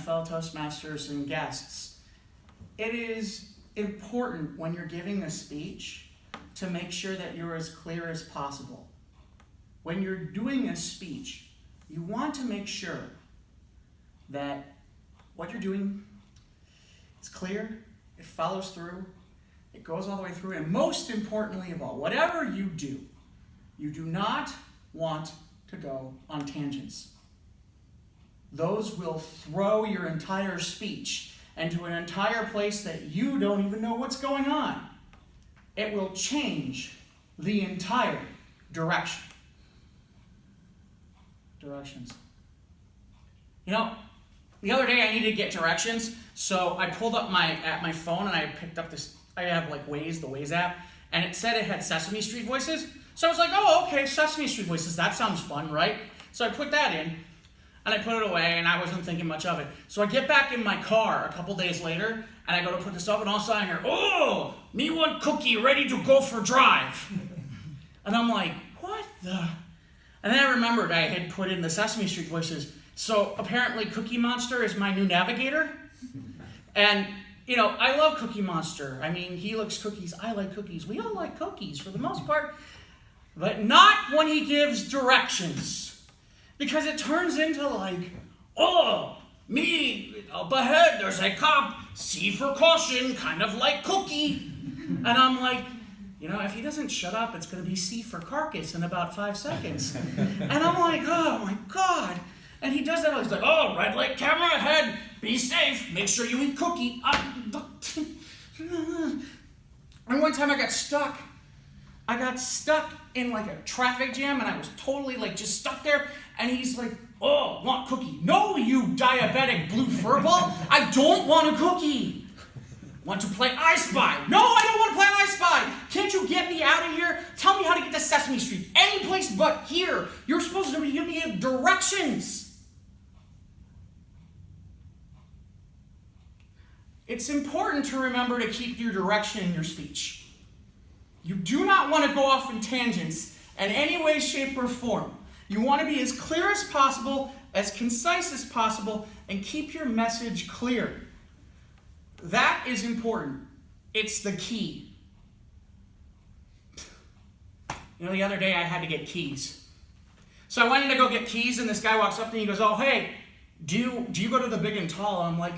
fellow Toastmasters and guests, it is important when you're giving a speech to make sure that you're as clear as possible. When you're doing a speech, you want to make sure that what you're doing is clear, it follows through, it goes all the way through, and most importantly of all, whatever you do not want to go on tangents. Those will throw your entire speech into an entire place that you don't even know what's going on. It will change the entire direction. Directions. You know, the other day I needed to get directions, so I pulled up my phone and I picked up this, I have like Waze, the Waze app, and it said it had Sesame Street voices. So I was like, oh, okay, Sesame Street voices, that sounds fun, right? So I put that in, and I put it away, and I wasn't thinking much of it. So I get back in my car a couple days later, and I go to put this up, and all of a sudden I hear, oh, me want cookie, ready to go for drive. And I'm like, what the? And then I remembered I had put in the Sesame Street voices. So apparently Cookie Monster is my new navigator. And, you know, I love Cookie Monster. I mean, he likes cookies, I like cookies. We all like cookies for the most part. But not when he gives directions. Because it turns into like, oh, me, up ahead, there's a cop, C for caution, kind of like Cookie. And I'm like, you know, if he doesn't shut up, it's going to be C for carcass in about 5 seconds. And I'm like, oh my God. And he does that, he's like, oh, red light camera ahead, be safe, make sure you eat cookie. And one time I got stuck in like a traffic jam, and I was totally like just stuck there, and he's like, oh, want cookie. No, you diabetic blue furball, I don't want a cookie. Want to play I Spy? No, I don't want to play I Spy. Can't you get me out of here? Tell me how to get to Sesame Street. Any place but here. You're supposed to be giving me directions. It's important to remember to keep your direction in your speech. You do not want to go off in tangents in any way, shape, or form. You want to be as clear as possible, as concise as possible, and keep your message clear. That is important. It's the key. You know, the other day I had to get keys. So I went in to go get keys, and this guy walks up to me and he goes, oh, hey, do you go to the Big and Tall? I'm like,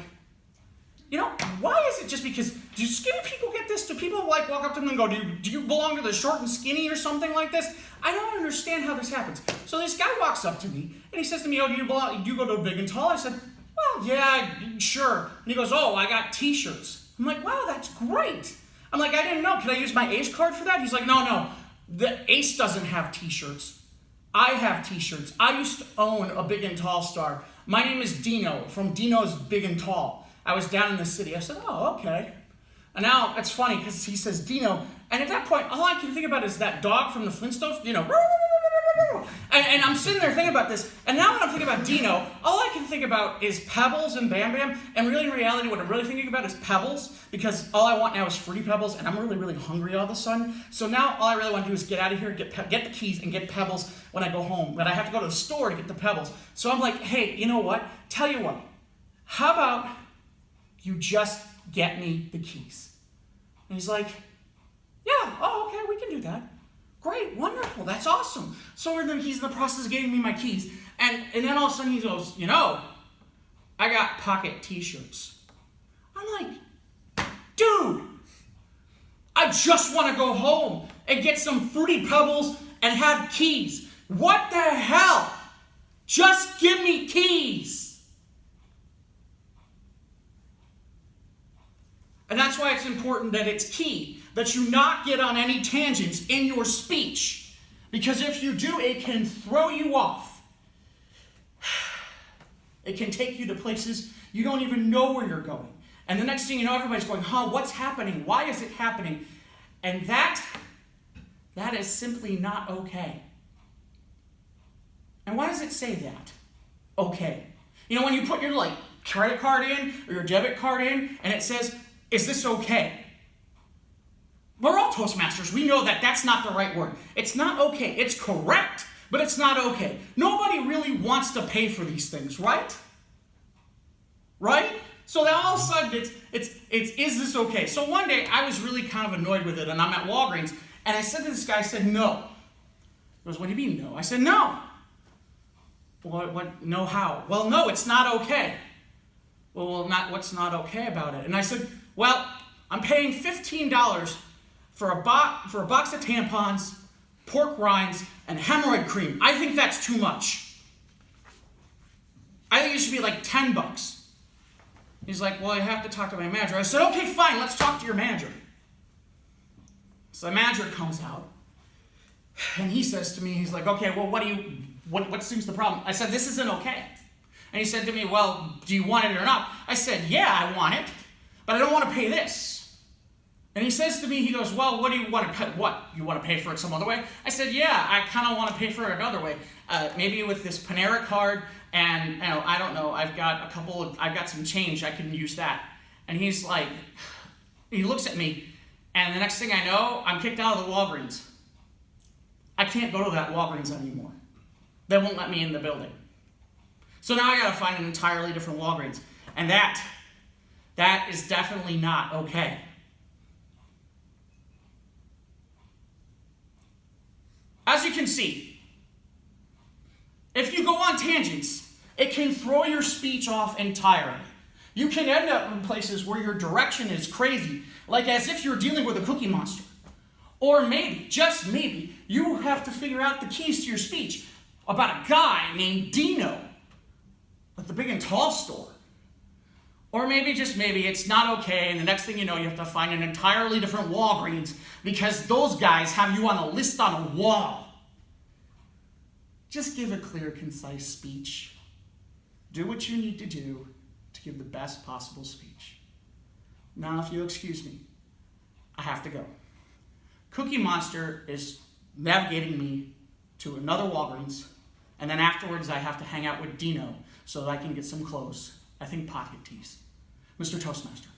you know, why is it just because, do skinny people get this? Do people like walk up to them and go, do you belong to the short and skinny or something like this? I don't understand how this happens. So this guy walks up to me and he says to me, oh, do you go to Big and Tall? I said, well, yeah, sure. And he goes, oh, I got t-shirts. I'm like, wow, that's great. I'm like, I didn't know. Can I use my Ace card for that? He's like, no. The Ace doesn't have t-shirts. I have t-shirts. I used to own a Big and Tall star. My name is Dino from Dino's Big and Tall. I was down in the city. I said, oh, okay. And now it's funny because he says Dino. And at that point, all I can think about is that dog from the Flintstones, you know. And I'm sitting there thinking about this. And now when I'm thinking about Dino, all I can think about is Pebbles and Bam Bam. And really, in reality, what I'm really thinking about is Pebbles. Because all I want now is Fruity Pebbles. And I'm really, really hungry all of a sudden. So now all I really want to do is get out of here, get the keys, and get Pebbles when I go home. But I have to go to the store to get the Pebbles. So I'm like, hey, you know what? Tell you what. How about you just get me the keys? And he's like, yeah, oh, okay, we can do that. Great, wonderful, that's awesome. So then he's in the process of getting me my keys. And then all of a sudden he goes, you know, I got pocket t-shirts. I'm like, dude, I just want to go home and get some Fruity Pebbles and have keys. What the hell? Just give me keys. And that's why it's important that it's key, that you not get on any tangents in your speech. Because if you do, it can throw you off. It can take you to places you don't even know where you're going. And the next thing you know, everybody's going, what's happening? Why is it happening? And that is simply not okay. And why does it say that? Okay. You know, when you put your credit card in or your debit card in and it says, is this okay? We're all Toastmasters. We know that that's not the right word. It's not okay. It's correct, but it's not okay. Nobody really wants to pay for these things, right? So then all of a sudden, it's is this okay? So one day, I was really kind of annoyed with it, and I'm at Walgreens, and I said to this guy, I said, no. He goes, what do you mean, no? I said, no. What, no how? Well, no, it's not okay. Well, what's not okay about it? And I said, well, I'm paying $15 for a box of tampons, pork rinds, and hemorrhoid cream. I think that's too much. I think it should be like $10. He's like, well, I have to talk to my manager. I said, okay, fine, let's talk to your manager. So the manager comes out, and he says to me, he's like, okay, well, what seems the problem? I said, this isn't okay. And he said to me, well, do you want it or not? I said, yeah, I want it, but I don't want to pay this. And he says to me, he goes, well, what do you want to pay? What? You want to pay for it some other way? I said, yeah, I kind of want to pay for it another way. Maybe with this Panera card, and I don't know, I've got some change, I can use that. And he's like, he looks at me, and the next thing I know, I'm kicked out of the Walgreens. I can't go to that Walgreens anymore. They won't let me in the building. So now I gotta find an entirely different Walgreens. And that is definitely not okay. As you can see, if you go on tangents, it can throw your speech off entirely. You can end up in places where your direction is crazy, like as if you're dealing with a cookie monster. Or maybe, just maybe, you have to figure out the keys to your speech about a guy named Dino at the Big and Tall store. Or maybe, just maybe, it's not okay, and the next thing you know, you have to find an entirely different Walgreens because those guys have you on a list on a wall. Just give a clear, concise speech. Do what you need to do to give the best possible speech. Now, if you'll excuse me, I have to go. Cookie Monster is navigating me to another Walgreens, and then afterwards I have to hang out with Dino so that I can get some clothes. I think pocket tees. Mr. Toastmaster.